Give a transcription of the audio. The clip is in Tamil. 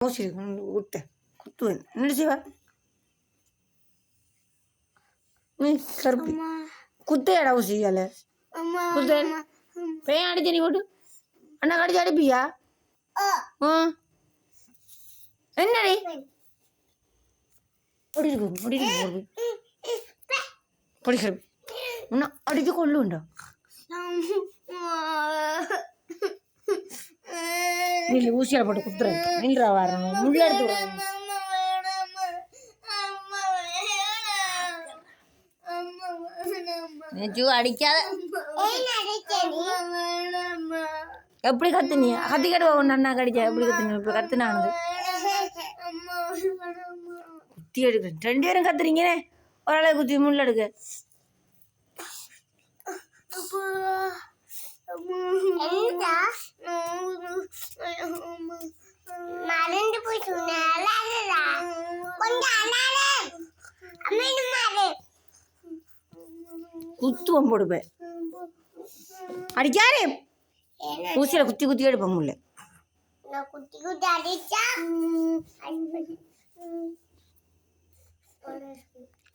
ஊசி விட்ட குத்துவேன் என்ன செய்வா நீ கருப்பி குத்தையாடா ஊசியால குத்தேன் பேன் அடிச்சு நீ போட்டு அண்ணா கடிச்சு அடிப்பியா என்னடி படிக்கிற உன்னை அடிச்சு கொள்ளுண்டா நில்லு ஊசியால் போட்டு குத்துறேன் நின்றா வரணும் முள்ள எடுத்து விடுறேன் அடிக்காத எப்படி கத்துனி கத்தி கட்டுவா ஒன்று அண்ணா கடிச்சா எப்படி கத்துனி இப்போ கத்துனானது குத்தி எடுக்க 2 பேரும் கத்துறீங்கன்னே ஒரு ஆளை குத்தி முள்ள எடுக்க குத்துவம் போடுவேன் அடிக்காரே ஊசியில குத்தி குத்தி எடுப்பேன் முள்ள குத்தி குத்தி அடிச்சா